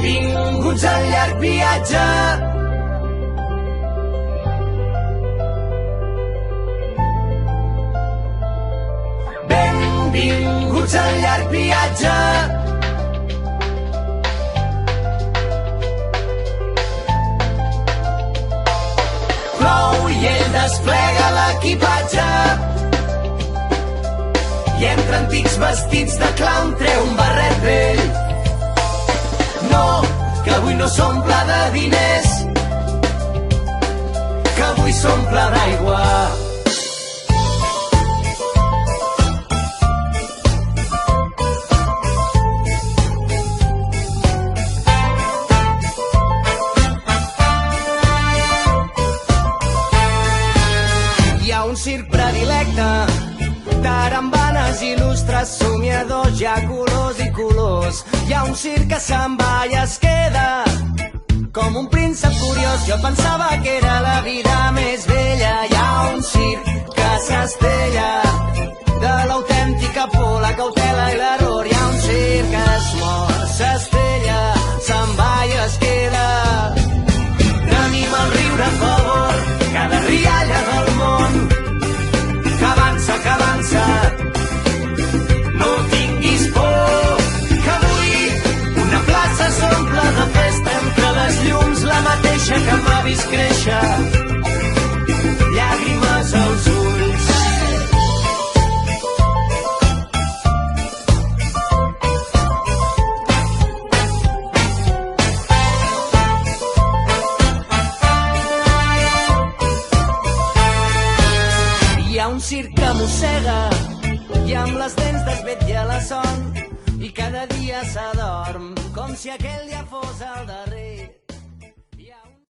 Benvinguts al llarg viatge. Benvinguts al llarg viatge. Plou i ell desplega l'equipatge i entre antics vestits de clown treu un barret vell. No, que avui no s'omple de diners, que avui s'omple d'aigua. Hi ha un circ predilecte tarambanes il·lustres, somiadors, hi ha colors i colors. Hi ha un circ que se'n va i es queda com un príncep curiós. Jo pensava que era la vida més bella. Hi ha un circ que s'estella de l'autèntica por, la cautela i l'error. Hi ha un circ que es mor, s'estella, se'n va i es queda. Tenim el riure a favor, cada rialla del món que avança, que avança. No tinguis por, que avui una plaça s'omple de festa entre les llums, la mateixa que m'ha vist créixer, llàgrimes als ulls. Hi ha un circ que mossega i amb les dents desvetlla la son i cada dia s'adorm com si aquell dia fos